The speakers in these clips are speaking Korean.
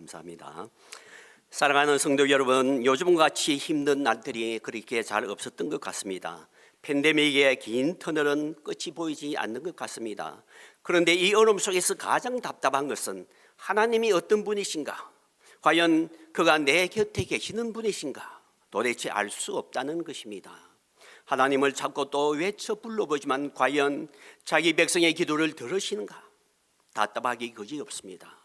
감사합니다. 사랑하는 성도 여러분, 요즘같이 힘든 날들이 그렇게 잘 없었던 것 같습니다. 팬데믹의 긴 터널은 끝이 보이지 않는 것 같습니다. 그런데 이 어려움 속에서 가장 답답한 것은 하나님이 어떤 분이신가? 과연 그가 내 곁에 계시는 분이신가? 도대체 알 수 없다는 것입니다. 하나님을 찾고 또 외쳐 불러보지만 과연 자기 백성의 기도를 들으시는가? 답답하기 그지없습니다.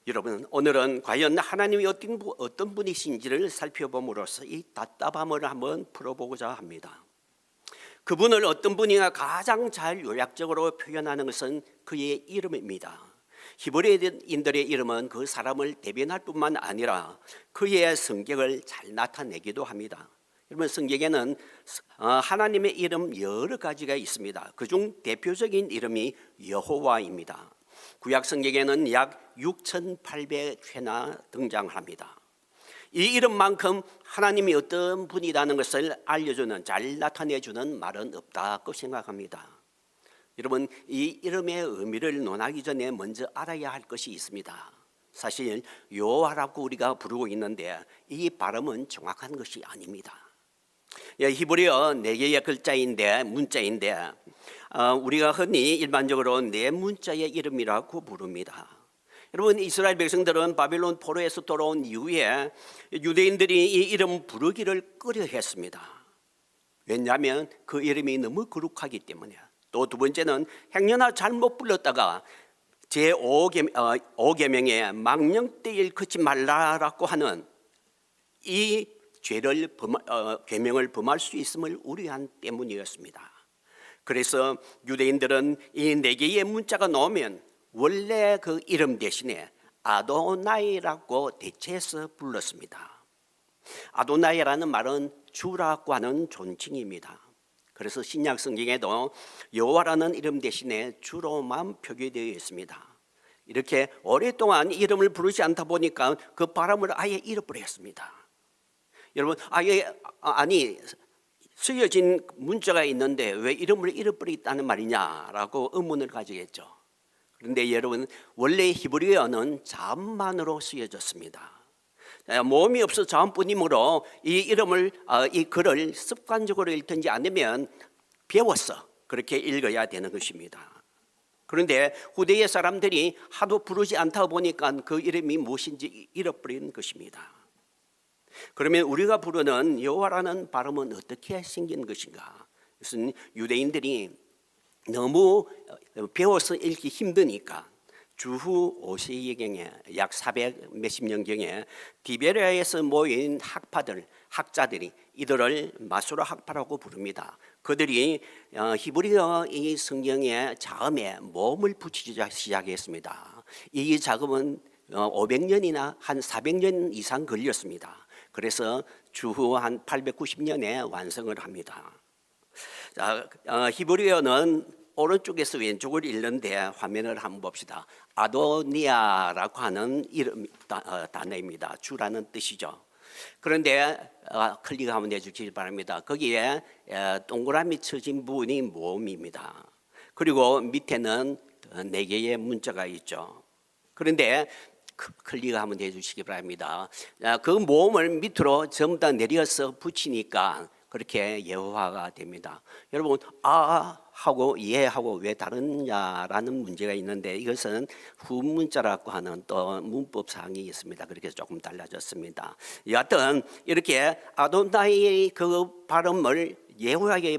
여러분, 오늘은 과연 하나님이 어떤 분이신지를 살펴봄으로써 이 답답함을 한번 풀어보고자 합니다. 그분을 어떤 분인가 가장 잘 요약적으로 표현하는 것은 그의 이름입니다. 히브리인들의 이름은 그 사람을 대변할 뿐만 아니라 그의 성격을 잘 나타내기도 합니다. 여러분, 성경에는 하나님의 이름 여러 가지가 있습니다. 그중 대표적인 이름이 여호와입니다. 구약 성경에는 약 6,800회나 등장합니다. 이 이름만큼 하나님이 어떤 분이라는 것을 알려주는, 잘 나타내주는 말은 없다고 생각합니다. 여러분, 이 이름의 의미를 논하기 전에 먼저 알아야 할 것이 있습니다. 사실 여호와라고 우리가 부르고 있는데 이 발음은 정확한 것이 아닙니다. 히브리어 4개의 글자인데, 문자인데 우리가 흔히 일반적으로 네 문자의 이름이라고 부릅니다. 여러분, 이스라엘 백성들은 바빌론 포로에서 돌아온 이후에 유대인들이 이 이름 부르기를 꺼려했습니다. 왜냐하면 그 이름이 너무 거룩하기 때문에. 또 두 번째는 행여나 잘못 불렀다가 제5계명에 망령되 일컫지 말라라고 하는 이 계명을 범할 수 있음을 우려한 때문이었습니다. 그래서 유대인들은 이 4개의 문자가 나오면 원래 그 이름 대신에 아도나이라고 대체해서 불렀습니다. 아도나이라는 말은 주라고 하는 존칭입니다. 그래서 신약 성경에도 여호와라는 이름 대신에 주로만 표기되어 있습니다. 이렇게 오랫동안 이름을 부르지 않다 보니까 그 발음을 아예 잃어버렸습니다. 여러분, 쓰여진 문자가 있는데 왜 이름을 잃어버렸다는 말이냐라고 의문을 가지겠죠. 그런데 여러분, 원래 히브리어는 자음만으로 쓰여졌습니다. 모음이 없어 자음뿐이므로 이 글을 습관적으로 읽든지 아니면 배워서 그렇게 읽어야 되는 것입니다. 그런데 후대의 사람들이 하도 부르지 않다 보니까 그 이름이 무엇인지 잃어버린 것입니다. 그러면 우리가 부르는 여호와라는 발음은 어떻게 생긴 것인가? 그것은 유대인들이 너무 배워서 읽기 힘드니까 주후 5세기경에 약 400 몇십 년경에 디베리아에서 모인 학자들이 이들을 마수라 학파라고 부릅니다. 그들이 히브리어 이 성경의 자음에 모음을 붙이기 시작했습니다. 이 작업은 500년이나 한 400년 이상 걸렸습니다. 그래서 주후 한 890년에 완성을 합니다. 히브리어는 오른쪽에서 왼쪽을 읽는데 화면을 한번 봅시다. 아도니아라고 하는 단어입니다. 주라는 뜻이죠. 그런데 클릭 한번 해주시기 바랍니다. 거기에 동그라미 쳐진 부분이 모음입니다. 그리고 밑에는 4개의 문자가 있죠. 그런데 클릭 한번 해주시기 바랍니다. 그 모음을 밑으로 전부 다 내려서 붙이니까 그렇게 여호와가 됩니다. 여러분, 하고 예하고 왜 다르냐라는 문제가 있는데 이것은 후문자라고 하는 또 문법 사항이 있습니다. 그렇게 조금 달라졌습니다. 여하튼 이렇게 아도나이 그 발음을 예호하게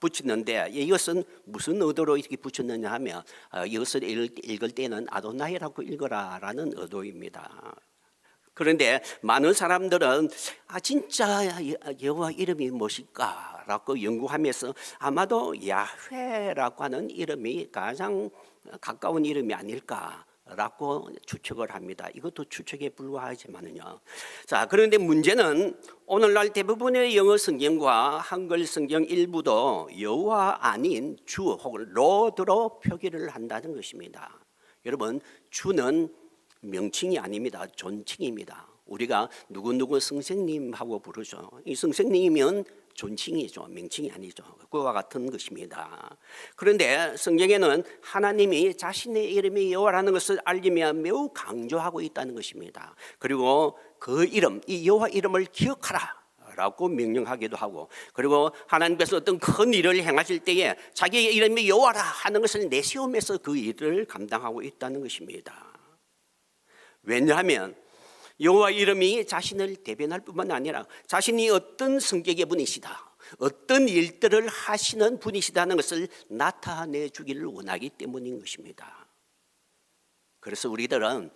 붙이는데 이것은 무슨 의도로 이렇게 붙였느냐 하면 이것을 읽을 때는 아도나이라고 읽어라라는 의도입니다. 그런데 많은 사람들은 진짜 여호와 이름이 무엇일까라고 연구하면서 아마도 야훼라고 하는 이름이 가장 가까운 이름이 아닐까라고 추측을 합니다. 이것도 추측에 불과하지만요. 자, 그런데 문제는 오늘날 대부분의 영어 성경과 한글 성경 일부도 여호와 아닌 주 혹은 로드로 표기를 한다는 것입니다. 여러분, 주는 명칭이 아닙니다. 존칭입니다. 우리가 누구누구 선생님하고 부르죠. 이 선생님이면 존칭이죠. 명칭이 아니죠. 그와 같은 것입니다. 그런데 성경에는 하나님이 자신의 이름이 여호와라는 것을 알리며 매우 강조하고 있다는 것입니다. 그리고 그 이름, 이 여호와 이름을 기억하라 라고 명령하기도 하고, 그리고 하나님께서 어떤 큰 일을 행하실 때에 자기의 이름이 여호와라 하는 것을 내세우면서 그 일을 감당하고 있다는 것입니다. 왜냐하면 여호와 이름이 자신을 대변할 뿐만 아니라 자신이 어떤 성격의 분이시다, 어떤 일들을 하시는 분이시다는 것을 나타내 주기를 원하기 때문인 것입니다. 그래서 우리들은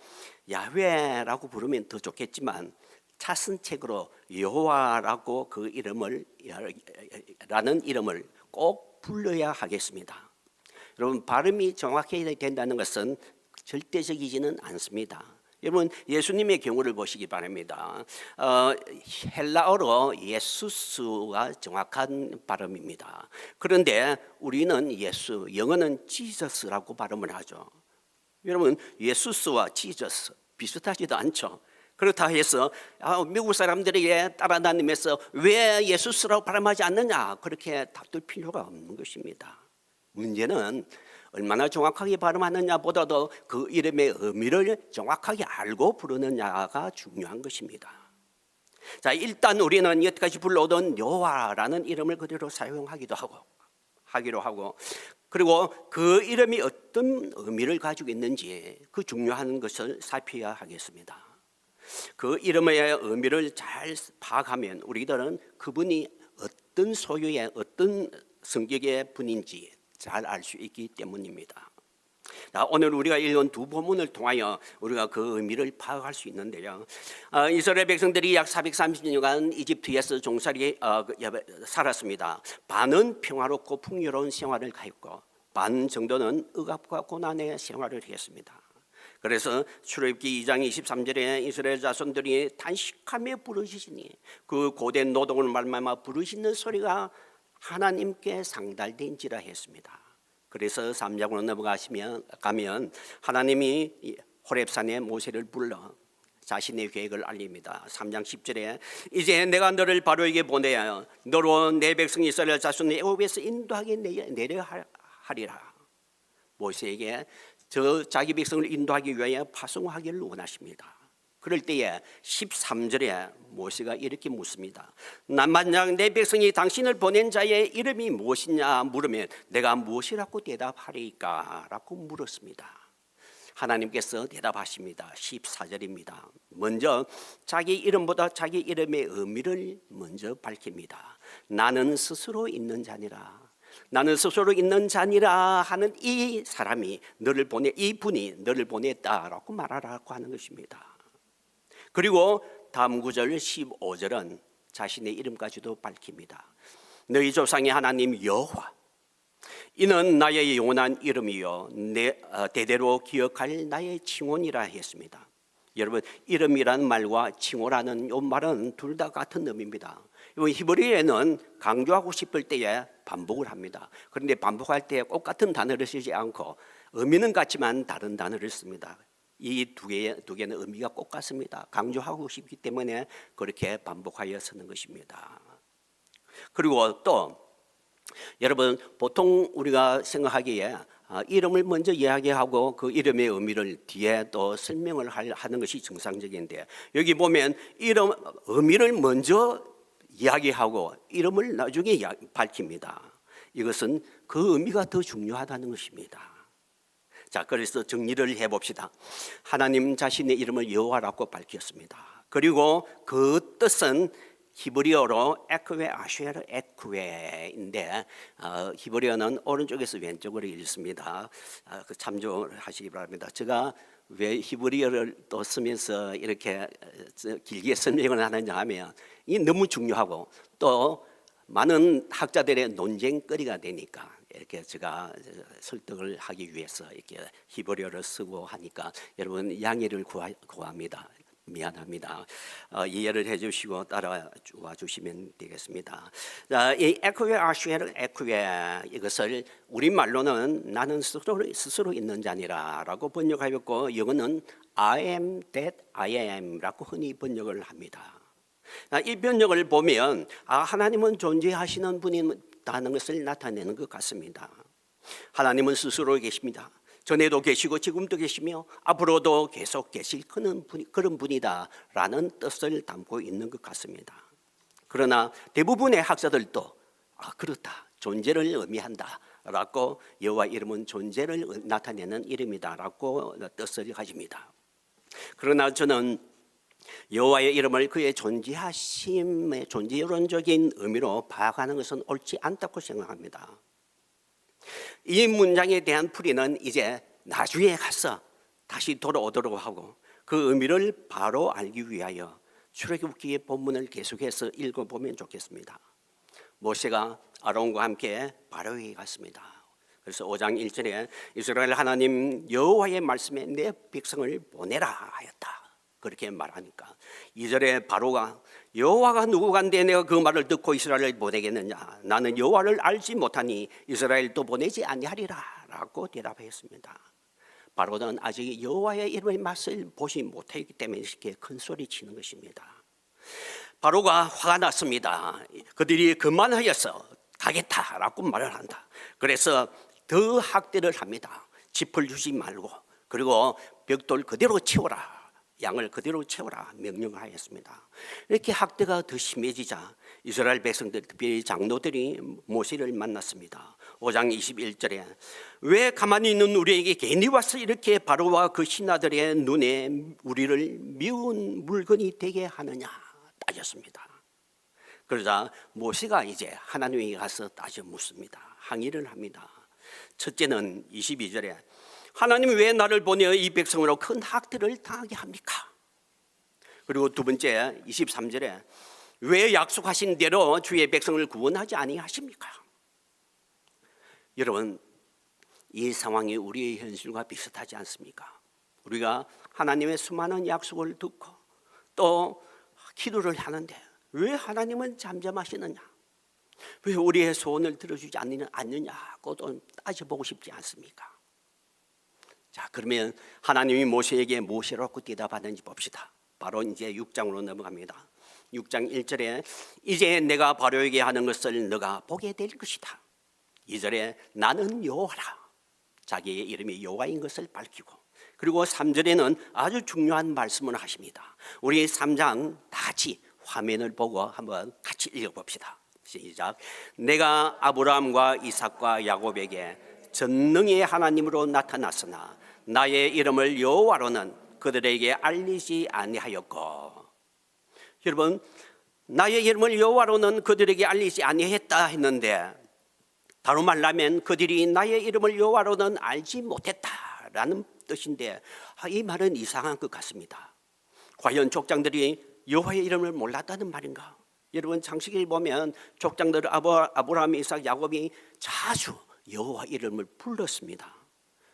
야훼라고 부르면 더 좋겠지만 차선책으로 여호와라고 그 이름을 라는 이름을 꼭 불러야 하겠습니다. 여러분, 발음이 정확해야 된다는 것은 절대적이지는 않습니다. 여러분, 예수님의 경우를 보시기 바랍니다. 헬라어로 예수스가 정확한 발음입니다. 그런데 우리는 예수, 영어는 지저스라고 발음을 하죠. 여러분, 예수스와 지저스 비슷하지도 않죠. 그렇다 해서 미국 사람들에게 따라다니면서 왜 예수스라고 발음하지 않느냐, 그렇게 다툴 필요가 없는 것입니다. 문제는 얼마나 정확하게 발음하느냐 보다도 그 이름의 의미를 정확하게 알고 부르느냐가 중요한 것입니다. 자, 일단 우리는 여태까지 불러오던 여호와라는 이름을 그대로 사용하기로 하고, 그리고 그 이름이 어떤 의미를 가지고 있는지 그 중요한 것을 살펴야 하겠습니다. 그 이름의 의미를 잘 파악하면 우리들은 그분이 어떤 소유의 어떤 성격의 분인지 잘 알 수 있기 때문입니다. 자, 오늘 우리가 읽은 두 본문을 통하여 우리가 그 의미를 파악할 수 있는데요. 이스라엘 백성들이 약 430년간 이집트에서 종살이 살았습니다. 반은 평화롭고 풍요로운 생활을 하였고 반 정도는 억압과 고난의 생활을 했습니다. 그래서 출애굽기 2장 23절에 이스라엘 자손들이 단식하며 부르시니 그 고된 노동을 말미암아 부르시는 소리가 하나님께 상달된지라 했습니다. 그래서 3장으로 넘어가면 하나님이 호렙산에 모세를 불러 자신의 계획을 알립니다. 3장 10절에 이제 내가 너를 바로에게 보내어 너로 내 백성 이스라엘 자손을 애굽에서 인도하게 내려 하리라. 모세에게 자기 백성을 인도하기 위하여 파송하기를 원하십니다. 그럴 때에 13절에 모세가 이렇게 묻습니다. 만약 내 백성이 당신을 보낸 자의 이름이 무엇이냐 물으면 내가 무엇이라고 대답하리까? 라고 물었습니다. 하나님께서 대답하십니다. 14절입니다. 먼저 자기 이름보다 자기 이름의 의미를 먼저 밝힙니다. 나는 스스로 있는 자니라. 나는 스스로 있는 자니라 하는 이 사람이 이분이 너를 보냈다라고 말하라고 하는 것입니다. 그리고 다음 구절 15절은 자신의 이름까지도 밝힙니다. 너희 조상의 하나님 여호와, 이는 나의 영원한 이름이요 대대로 기억할 나의 칭호니라 했습니다. 여러분, 이름이라는 말과 칭호라는 이 말은 둘 다 같은 의미입니다. 히브리어에는 강조하고 싶을 때에 반복을 합니다. 그런데 반복할 때 꼭 같은 단어를 쓰지 않고 의미는 같지만 다른 단어를 씁니다. 이 두 개는 의미가 꼭 같습니다. 강조하고 싶기 때문에 그렇게 반복하여 쓰는 것입니다. 그리고 또 여러분, 보통 우리가 생각하기에 이름을 먼저 이야기하고 그 이름의 의미를 뒤에 또 설명을 하는 것이 정상적인데, 여기 보면 의미를 먼저 이야기하고 이름을 나중에 밝힙니다. 이것은 그 의미가 더 중요하다는 것입니다. 자, 그래서 정리를 해봅시다. 하나님 자신의 이름을 여호와라고 밝혔습니다. 그리고 그 뜻은 히브리어로 에크웨 아쉐르 에크웨인데 히브리어는 오른쪽에서 왼쪽으로 읽습니다. 참조하시기 바랍니다. 제가 왜 히브리어를 또 쓰면서 이렇게 길게 설명을 하느냐 하면 이 너무 중요하고 또 많은 학자들의 논쟁거리가 되니까 이렇게 제가 설득을 하기 위해서 이렇게 히브리어를 쓰고 하니까 여러분 양해를 구합니다. 미안합니다. 이해를 해주시고 따라와 주시면 되겠습니다. 자, 이 에크웨 아슈에르 에크웨 이것을 우리말로는 나는 스스로 있는 자니라라고 번역하였고 영어는 I am that I am라고 흔히 번역을 합니다. 이 번역을 보면 하나님은 존재하시는 분이라는 것을 나타내는 것 같습니다. 하나님은 스스로 계십니다. 전에도 계시고 지금도 계시며 앞으로도 계속 계실 그런 분이다라는 뜻을 담고 있는 것 같습니다. 그러나 대부분의 학자들도 그렇다, 존재를 의미한다라고 여호와 이름은 존재를 나타내는 이름이다라고 뜻을 가집니다. 그러나 저는 여호와의 이름을 그의 존재하심의 존재론적인 의미로 파악하는 것은 옳지 않다고 생각합니다. 이 문장에 대한 풀이는 이제 나중에 가서 다시 돌아오도록 하고 그 의미를 바로 알기 위하여 출애굽기의 본문을 계속해서 읽어보면 좋겠습니다. 모세가 아론과 함께 바로에게 갔습니다. 그래서 5장 1절에 이스라엘 하나님 여호와의 말씀에 내 백성을 보내라 하였다. 그렇게 말하니까 2절에 바로가 여호와가 누구간데 내가 그 말을 듣고 이스라엘을 보내겠느냐, 나는 여호와를 알지 못하니 이스라엘도 보내지 아니하리라 라고 대답했습니다. 바로는 아직 여호와의 이름의 맛을 보지 못했기 때문에 이렇게 큰 소리 치는 것입니다. 바로가 화가 났습니다. 그들이 그만하여서 가겠다라고 말을 한다. 그래서 더 학대를 합니다. 짚을 주지 말고, 그리고 벽돌 그대로 채워라, 양을 그대로 채워라 명령하였습니다. 이렇게 학대가 더 심해지자 이스라엘 백성들, 특별히 장로들이 모세를 만났습니다. 5장 21절에 왜 가만히 있는 우리에게 괜히 와서 이렇게 바로와 그 신하들의 눈에 우리를 미운 물건이 되게 하느냐 따졌습니다. 그러자 모세가 이제 하나님에게 가서 따져 묻습니다. 항의를 합니다. 첫째는 22절에 하나님 왜 나를 보내어 이 백성으로 큰 학대를 당하게 합니까? 그리고 두 번째 23절에 왜 약속하신 대로 주의 백성을 구원하지 아니하십니까? 여러분, 이 상황이 우리의 현실과 비슷하지 않습니까? 우리가 하나님의 수많은 약속을 듣고 또 기도를 하는데 왜 하나님은 잠잠하시느냐, 왜 우리의 소원을 들어주지 않느냐고 또 따져보고 싶지 않습니까? 자, 그러면 하나님이 모세에게 무엇이라고 대답하는지 봅시다. 바로 이제 6장으로 넘어갑니다. 6장 1절에 이제 내가 바로에게 하는 것을 너가 보게 될 것이다. 2절에 나는 여호와라, 자기의 이름이 여호와인 것을 밝히고, 그리고 3절에는 아주 중요한 말씀을 하십니다. 우리 3장 다 같이 화면을 보고 한번 같이 읽어봅시다. 시작. 내가 아브라함과 이삭과 야곱에게 전능의 하나님으로 나타났으나 나의 이름을 여호와로는 그들에게 알리지 아니하였고. 여러분, 나의 이름을 여호와로는 그들에게 알리지 아니했다 했는데 다루 말하면 그들이 나의 이름을 여호와로는 알지 못했다라는 뜻인데 이 말은 이상한 것 같습니다. 과연 족장들이 여호와의 이름을 몰랐다는 말인가? 여러분, 창세기를 보면 족장들 아브라함, 이삭, 야곱이 자주 여호와 이름을 불렀습니다.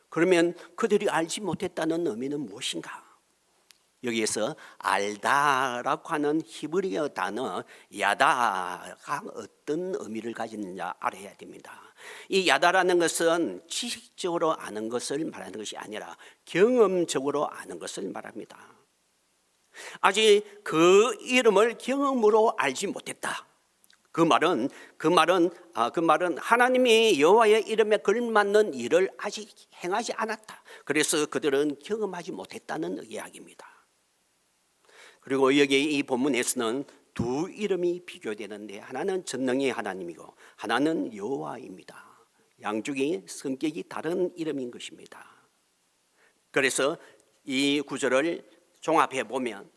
그러면 그들이 알지 못했다는 의미는 무엇인가? 여기에서 알다라고 하는 히브리어 단어 야다가 어떤 의미를 가지느냐 알아야 됩니다. 이 야다라는 것은 지식적으로 아는 것을 말하는 것이 아니라 경험적으로 아는 것을 말합니다. 아직 그 이름을 경험으로 알지 못했다. 그 말은 하나님이 여호와의 이름에 걸맞는 일을 아직 행하지 않았다. 그래서 그들은 경험하지 못했다는 이야기입니다. 그리고 여기 이 본문에서는 두 이름이 비교되는데 하나는 전능의 하나님이고 하나는 여호와입니다. 양쪽이 성격이 다른 이름인 것입니다. 그래서 이 구절을 종합해 보면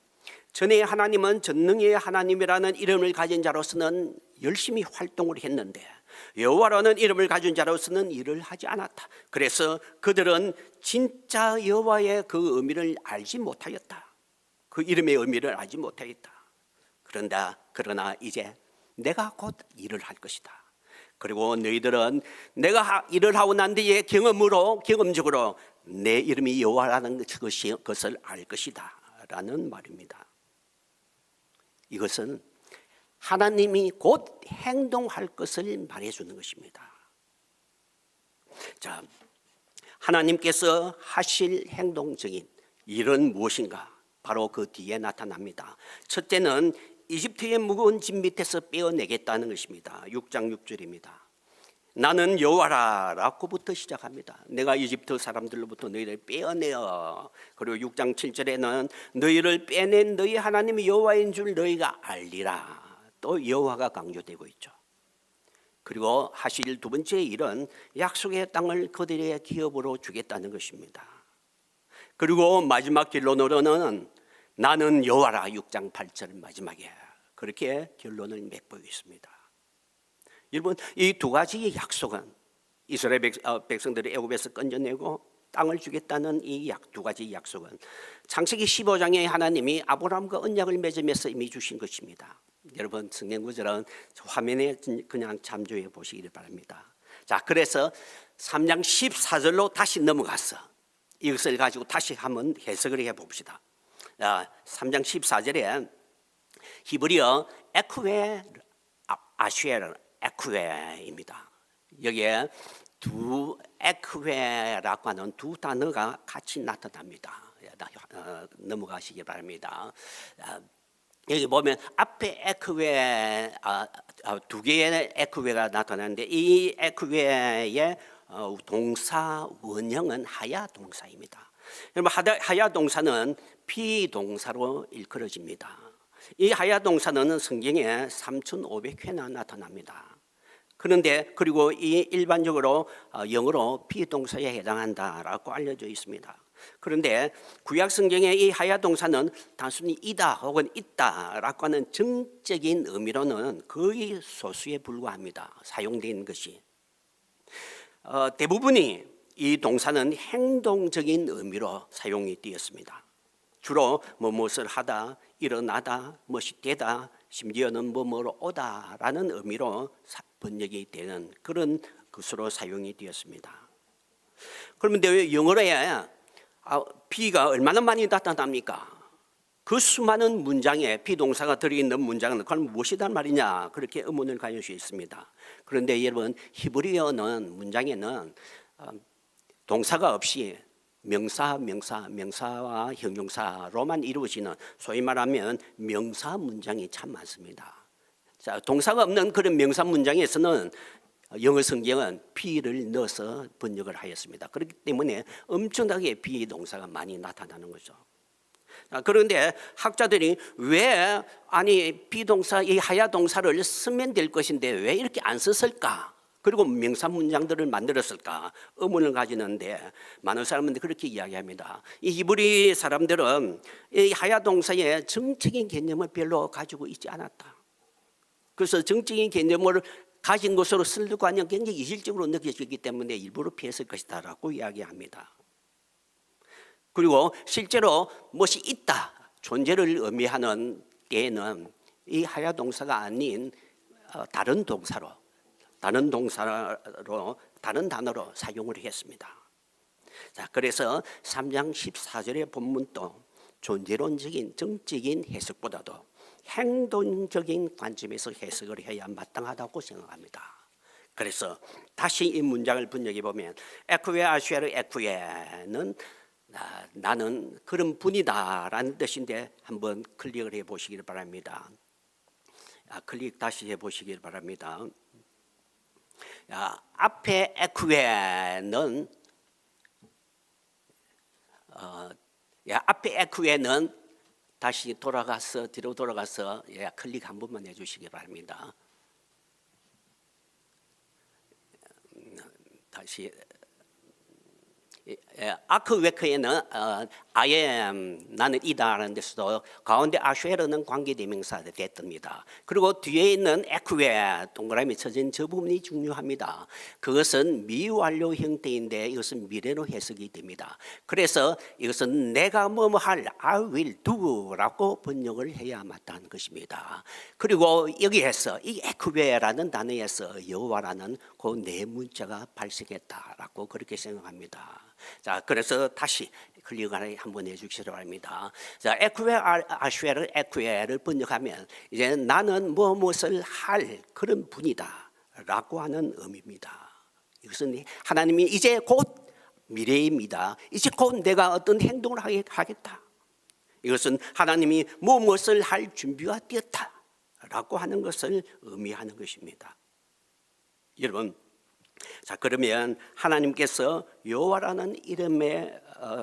전에 하나님은 전능의 하나님이라는 이름을 가진 자로서는 열심히 활동을 했는데 여호와라는 이름을 가진 자로서는 일을 하지 않았다. 그래서 그들은 진짜 여호와의 그 의미를 알지 못하였다. 그 이름의 의미를 알지 못하였다. 그러나 이제 내가 곧 일을 할 것이다. 그리고 너희들은 내가 일을 하고 난 뒤에 경험적으로 내 이름이 여호와라는 것을 알 것이다 있다라는 말입니다. 이것은 하나님이 곧 행동할 것을 말해주는 것입니다. 자, 하나님께서 하실 행동적인 일은 무엇인가? 바로 그 뒤에 나타납니다. 첫째는 이집트의 무거운 짐 밑에서 빼어내겠다는 것입니다. 6장 6절입니다. 나는 여호와라 라고부터 시작합니다. 내가 이집트 사람들로부터 너희를 빼어내어. 그리고 6장 7절에는 너희를 빼낸 너희 하나님이 여호와인 줄 너희가 알리라. 또 여호와가 강조되고 있죠. 그리고 하실 두 번째 일은 약속의 땅을 그들의 기업으로 주겠다는 것입니다. 그리고 마지막 결론으로는 나는 여호와라 6장 8절 마지막에 그렇게 결론을 맺고 있습니다. 여러분, 이 두 가지의 약속은 이스라엘 백성들을 애굽에서 건져내고 땅을 주겠다는 이 두 가지 약속은 창세기 15장에 하나님이 아브라함과 언약을 맺으면서 이미 주신 것입니다. 여러분, 성경 구절은 화면에 그냥 참조해 보시기를 바랍니다. 자, 그래서 3장 14절로 다시 넘어가서 이것을 가지고 다시 한번 해석을 해봅시다. 3장 14절에 히브리어 에쿠웨 아슈에르 에쿠웨입니다. 여기에 두 에쿠웨라고 하는 두 단어가 같이 나타납니다. 넘어가시기 바랍니다. 여기 보면 앞에 에쿠웨 두 개의 에쿠웨가 나타나는데 이 에쿠웨의 동사 원형은 하야 동사입니다. 여러분, 하야 동사는 비동사로 일컬어집니다. 이 하야 동사는 성경에 3,500회나 나타납니다. 그런데 그리고 이 일반적으로 영어로 비동사에 해당한다라고 알려져 있습니다. 그런데 구약 성경의 이 하야 동사는 단순히 이다 혹은 있다라고 하는 정적인 의미로는 거의 소수에 불과합니다. 사용된 것이 대부분이 이 동사는 행동적인 의미로 사용이 되었습니다. 주로 무엇을 하다, 일어나다, 무엇이 되다, 심지어는 뭐뭐로 오다라는 의미로 번역이 되는 그런 것으로 사용이 되었습니다. 그런데 영어로에 비가 얼마나 많이 나타납니까? 그 수많은 문장에 비동사가 들어있는 문장은 그건 무엇이란 말이냐, 그렇게 의문을 가질 수 있습니다. 그런데 여러분, 히브리어는 문장에는 동사가 없이 명사와 형용사로만 이루어지는 소위 말하면 명사 문장이 참 많습니다. 자, 동사가 없는 그런 명사 문장에서는 영어 성경은 be를 넣어서 번역을 하였습니다. 그렇기 때문에 엄청나게 비동사가 많이 나타나는 거죠. 그런데 학자들이 왜 비동사 이 하야 동사를 쓰면 될 것인데 왜 이렇게 안 썼을까? 그리고 명사 문장들을 만들었을까? 의문을 가지는데 많은 사람들이 그렇게 이야기합니다. 이 히브리 사람들은 이 하야 동사의 정적인 개념을 별로 가지고 있지 않았다. 그래서 정적인 개념을 가진 것으로 쓰려고 하면 굉장히 이질적으로 느껴지기 때문에 일부러 피했을 것이다라고 이야기합니다. 그리고 실제로 무엇이 있다, 존재를 의미하는 때에는 이 하야 동사가 아닌 다른 단어로 사용을 했습니다. 자, 그래서 3장 14절의 본문도 존재론적인 정적인 해석보다도 행동적인 관점에서 해석을 해야 마땅하다고 생각합니다. 그래서 다시 이 문장을 번역해 보면 에쿠웨 아슈에르 에쿠웨는 나는 그런 분이다라는 뜻인데 한번 클릭을 해 보시길 바랍니다. 클릭 다시 해 보시길 바랍니다. 앞에 에쿠웨는 앞에 에쿠웨는 다시 뒤로 돌아가서 클릭 한 번만 해주시기 바랍니다. 다시 아크웨크에는 I am 나는 이다라는 데서도 가운데 아슈에르는 관계대명사가 됐답니다. 그리고 뒤에 있는 에크웨 동그라미 쳐진 저 부분이 중요합니다. 그것은 미완료 형태인데 이것은 미래로 해석이 됩니다. 그래서 이것은 내가 뭐뭐할 I will do라고 번역을 해야 마땅한 것입니다. 그리고 여기에서 이 에크웨라는 단어에서 여호와라는 그 네 문자가 발생했다라고 그렇게 생각합니다. 자, 그래서 다시 클릭을 한번 해주시기 바랍니다. 자, 에쿠에 아슈에를 에쿠에를 번역하면 이제 나는 무엇을 할 그런 분이다라고 하는 의미입니다. 이것은 하나님이 이제 곧 미래입니다. 이제 곧 내가 어떤 행동을 하겠다. 이것은 하나님이 무엇을 할 준비가 되었다라고 하는 것을 의미하는 것입니다. 여러분, 자, 그러면 하나님께서 여호와라는 이름에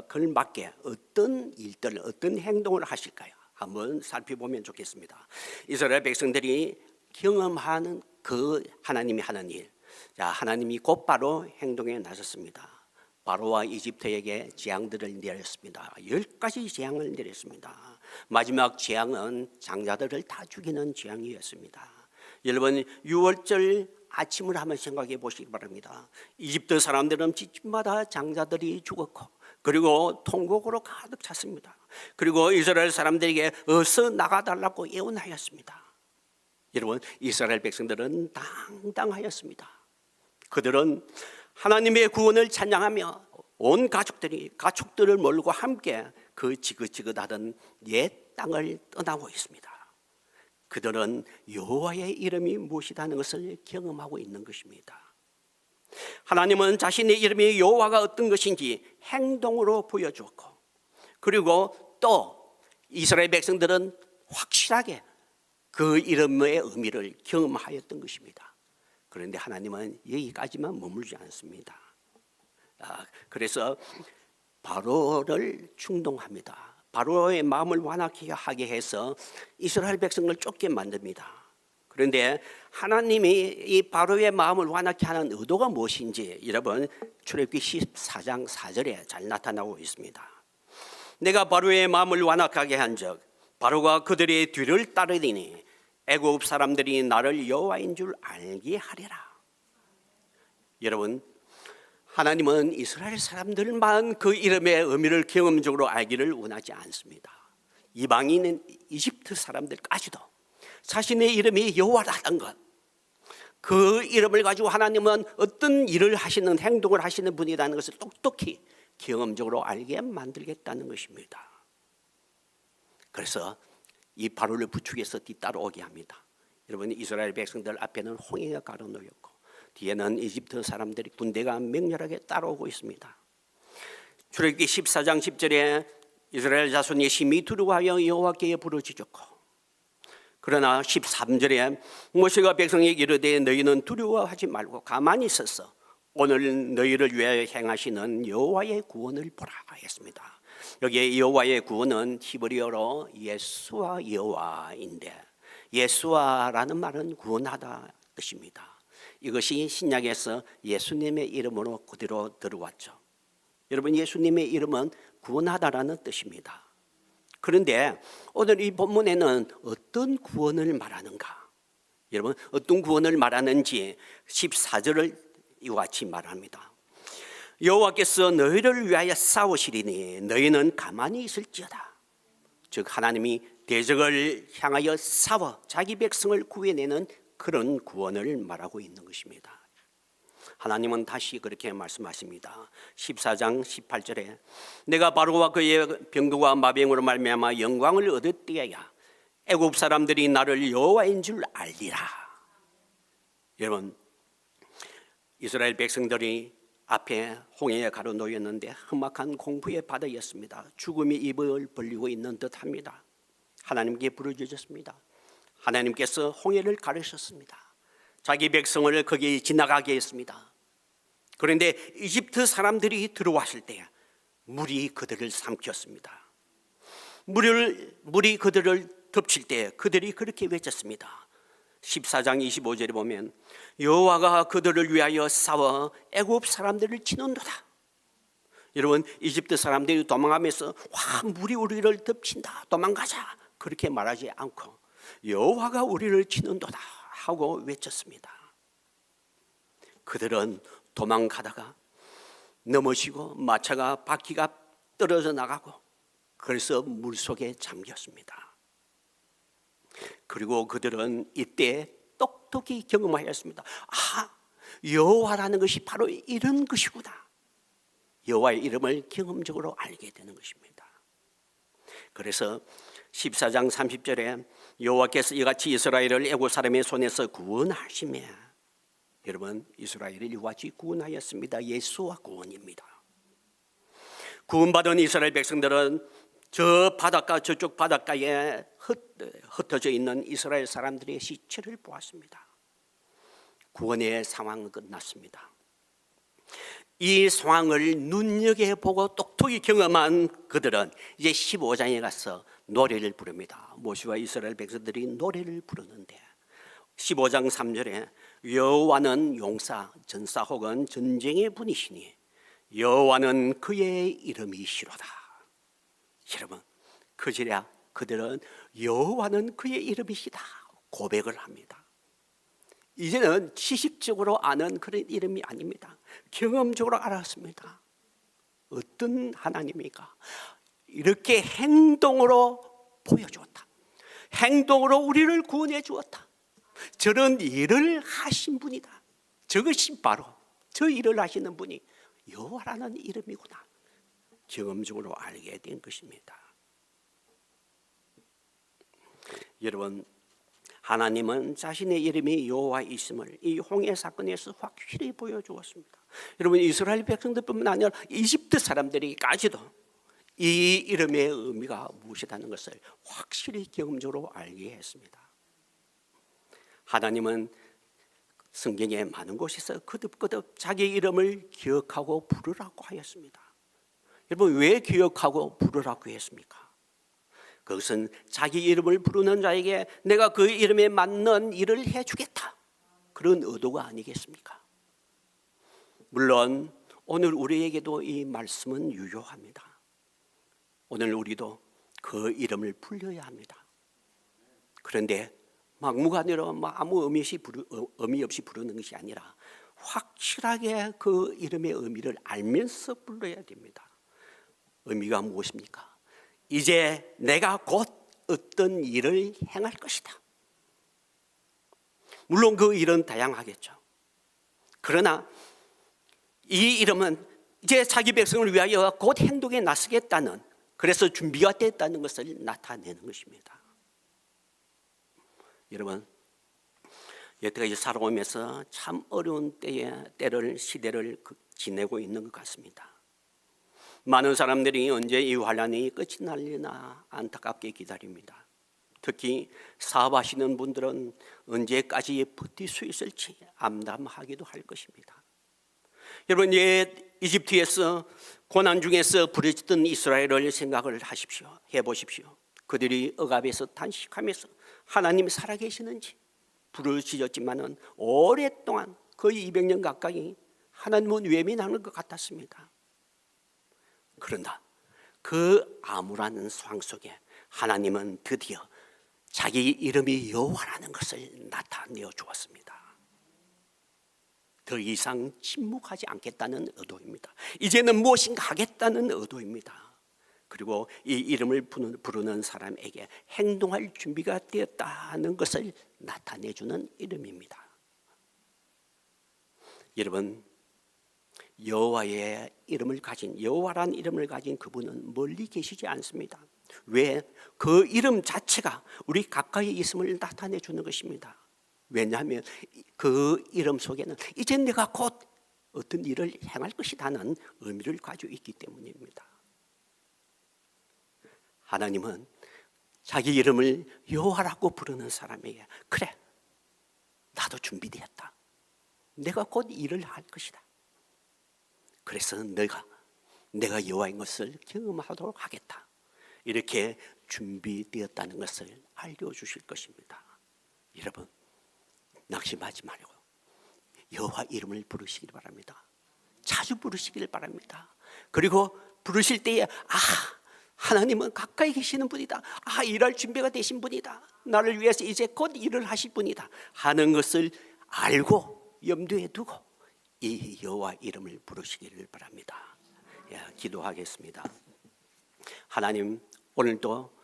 걸맞게 어떤 일들, 어떤 행동을 하실까요? 한번 살펴보면 좋겠습니다. 이스라엘 백성들이 경험하는 그 하나님이 하는 일, 자, 하나님이 곧바로 행동에 나섰습니다. 바로와 이집트에게 재앙들을 내렸습니다. 10가지 재앙을 내렸습니다. 마지막 재앙은 장자들을 다 죽이는 재앙이었습니다. 여러분, 6월절 아침을 한번 생각해 보시기 바랍니다. 이집트 사람들은 집집마다 장자들이 죽었고, 그리고 통곡으로 가득 찼습니다. 그리고 이스라엘 사람들에게 어서 나가달라고 예언하였습니다. 여러분, 이스라엘 백성들은 당당하였습니다. 그들은 하나님의 구원을 찬양하며 온 가축들을 몰고 함께 그 지긋지긋하던 옛 땅을 떠나고 있습니다. 그들은 여호와의 이름이 무엇이라는 것을 경험하고 있는 것입니다. 하나님은 자신의 이름이 여호와가 어떤 것인지 행동으로 보여주었고, 그리고 또 이스라엘 백성들은 확실하게 그 이름의 의미를 경험하였던 것입니다. 그런데 하나님은 여기까지만 머물지 않습니다. 그래서 바로를 충동합니다. 바로의 마음을 완악하게 하게 해서 이스라엘 백성을 쫓게 만듭니다. 그런데 하나님이 이 바로의 마음을 완악하게 하는 의도가 무엇인지 여러분 출애굽기 14장 4절에 잘 나타나고 있습니다. 내가 바로의 마음을 완악하게 한즉 바로가 그들의 뒤를 따르리니 애굽 사람들이 나를 여호와인 줄 알게 하리라. 여러분, 하나님은 이스라엘 사람들만 그 이름의 의미를 경험적으로 알기를 원하지 않습니다. 이방인인 이집트 사람들까지도 자신의 이름이 여호와라는 것, 그 이름을 가지고 하나님은 어떤 일을 하시는, 행동을 하시는 분이라는 것을 똑똑히 경험적으로 알게 만들겠다는 것입니다. 그래서 이 바로를 부축해서 뒤따라오게 합니다. 여러분, 이스라엘 백성들 앞에는 홍해가 가로놓였고 뒤에는 이집트 사람들이 군대가 맹렬하게 따라오고 있습니다. 출애굽기 14장 10절에 이스라엘 자손이 심히 두려워하여 여호와께 부르짖었고, 그러나 13절에 모세가 백성에게 이르되 너희는 두려워하지 말고 가만히 있어서 오늘 너희를 위하여 행하시는 여호와의 구원을 보라 했습니다. 여기에 여호와의 구원은 히브리어로 예수와 여호와인데, 예수와라는 말은 구원하다 뜻입니다. 이것이 신약에서 예수님의 이름으로 그대로 들어왔죠. 여러분, 예수님의 이름은 구원하다라는 뜻입니다. 그런데 오늘 이 본문에는 어떤 구원을 말하는가? 여러분, 어떤 구원을 말하는지 14절을 이와 같이 말합니다. 여호와께서 너희를 위하여 싸우시리니 너희는 가만히 있을지어다. 즉 하나님이 대적을 향하여 싸워 자기 백성을 구해내는 그런 구원을 말하고 있는 것입니다. 하나님은 다시 그렇게 말씀하십니다. 14장 18절에 내가 바로와 그의 병거와 마병으로 말미암아 영광을 얻었디야 애굽 사람들이 나를 여호와인 줄 알리라. 여러분, 이스라엘 백성들이 앞에 홍해에 가로놓였는데 험악한 공포의 바다였습니다. 죽음이 입을 벌리고 있는 듯합니다. 하나님께 부르짖었습니다. 하나님께서 홍해를 가르셨습니다. 자기 백성을 거기 지나가게 했습니다. 그런데 이집트 사람들이 들어왔을 때 물이 그들을 삼켰습니다. 물이 그들을 덮칠 때 그들이 그렇게 외쳤습니다. 14장 25절에 보면 여호와가 그들을 위하여 싸워 애굽 사람들을 치는도다. 여러분, 이집트 사람들이 도망하면서 와, 물이 우리를 덮친다, 도망가자, 그렇게 말하지 않고 여호와가 우리를 치는도다 하고 외쳤습니다. 그들은 도망가다가 넘어지고 마차가 바퀴가 떨어져 나가고 그래서 물속에 잠겼습니다. 그리고 그들은 이때 똑똑히 경험하였습니다. 아, 여호와라는 것이 바로 이런 것이구나. 여호와의 이름을 경험적으로 알게 되는 것입니다. 그래서 14장 30절에 여호와께서 이같이 이스라엘을 애굽 사람의 손에서 구원하시며, 여러분, 이스라엘을 이같이 구원하였습니다. 예수와 구원입니다. 구원받은 이스라엘 백성들은 저 바닷가, 저쪽 바닷가에 흩어져 있는 이스라엘 사람들의 시체를 보았습니다. 구원의 상황은 끝났습니다. 이 상황을 눈여겨보고 똑똑히 경험한 그들은 이제 15장에 가서 노래를 부릅니다. 모세와 이스라엘 백성들이 노래를 부르는데 15장 3절에 여호와는 용사, 전사 혹은 전쟁의 분이시니 여호와는 그의 이름이시로다. 여러분, 그제야 그들은 여호와는 그의 이름이시다 고백을 합니다. 이제는 지식적으로 아는 그런 이름이 아닙니다. 경험적으로 알았습니다. 어떤 하나님입니까? 이렇게 행동으로 보여주었다. 행동으로 우리를 구원해 주었다. 저런 일을 하신 분이다. 저것이 바로 저 일을 하시는 분이 여호와라는 이름이구나. 경험적으로 알게 된 것입니다. 여러분, 하나님은 자신의 이름이 여호와이심을 이 홍해 사건에서 확실히 보여주었습니다. 여러분, 이스라엘 백성들뿐만 아니라 이집트 사람들이까지도 이 이름의 의미가 무엇이라는 것을 확실히 경험적으로 알게 했습니다. 하나님은 성경의 많은 곳에서 거듭거듭 자기 이름을 기억하고 부르라고 하였습니다. 여러분, 왜 기억하고 부르라고 했습니까? 그것은 자기 이름을 부르는 자에게 내가 그 이름에 맞는 일을 해주겠다, 그런 의도가 아니겠습니까? 물론 오늘 우리에게도 이 말씀은 유효합니다. 오늘 우리도 그 이름을 불려야 합니다. 그런데 막무가내로 아무 의미 없이 부르는 것이 아니라 확실하게 그 이름의 의미를 알면서 불러야 됩니다. 의미가 무엇입니까? 이제 내가 곧 어떤 일을 행할 것이다. 물론 그 일은 다양하겠죠. 그러나 이 이름은 이제 자기 백성을 위하여 곧 행동에 나서겠다는, 그래서 준비가 됐다는 것을 나타내는 것입니다. 여러분, 여태까지 살아오면서 참 어려운 시대를 지내고 있는 것 같습니다. 많은 사람들이 언제 이 환란이 끝이 날려나 안타깝게 기다립니다. 특히 사업하시는 분들은 언제까지 버틸 수 있을지 암담하기도 할 것입니다. 여러분, 이집트에서 고난 중에서 부르짖던 이스라엘을 생각을 해보십시오. 그들이 억압에서 탄식하면서 하나님이 살아계시는지 부르짖었지만은 오랫동안 거의 200년 가까이 하나님은 외면하는 것 같았습니다. 그런다, 그 암울한 상황 속에 하나님은 드디어 자기 이름이 여호와라는 것을 나타내어 주었습니다. 더 이상 침묵하지 않겠다는 의도입니다. 이제는 무엇인가 하겠다는 의도입니다. 그리고 이 이름을 부르는 사람에게 행동할 준비가 되었다는 것을 나타내주는 이름입니다. 여러분, 여호와의 이름을 가진, 여호와라는 이름을 가진 그분은 멀리 계시지 않습니다. 왜? 그 이름 자체가 우리 가까이 있음을 나타내 주는 것입니다. 왜냐하면 그 이름 속에는 이제 내가 곧 어떤 일을 행할 것이라는 의미를 가지고 있기 때문입니다. 하나님은 자기 이름을 여호와라고 부르는 사람에게, 그래, 나도 준비되었다. 내가 곧 일을 할 것이다. 그래서 내가 여호와인 것을 경험하도록 하겠다. 이렇게 준비되었다는 것을 알려주실 것입니다. 여러분, 낙심하지 말고 여호와 이름을 부르시길 바랍니다. 자주 부르시길 바랍니다. 그리고 부르실 때에 하나님은 가까이 계시는 분이다. 일할 준비가 되신 분이다. 나를 위해서 이제 곧 일을 하실 분이다 하는 것을 알고 염두에 두고 이 여호와 이름을 부르시기를 바랍니다. 기도하겠습니다. 하나님, 오늘도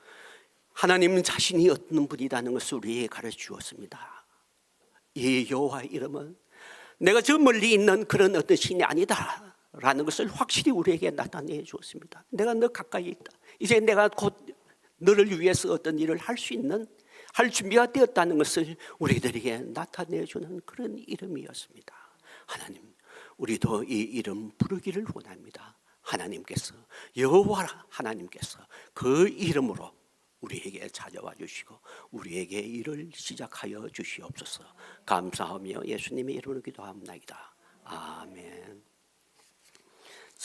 하나님 자신이 어떤 분이라는 것을 우리에게 가르쳐 주었습니다. 이 여호와 이름은 내가 저 멀리 있는 그런 어떤 신이 아니다 라는 것을 확실히 우리에게 나타내 주었습니다. 내가 너 가까이 있다. 이제 내가 곧 너를 위해서 어떤 일을 할 수 있는, 할 준비가 되었다는 것을 우리들에게 나타내 주는 그런 이름이었습니다. 하나님, 우리도 이 이름 부르기를 원합니다. 하나님께서, 여호와 하나님께서 그 이름으로 우리에게 찾아와 주시고 우리에게 일을 시작하여 주시옵소서. 감사하며 예수님의 이름으로 기도합니다. 아멘.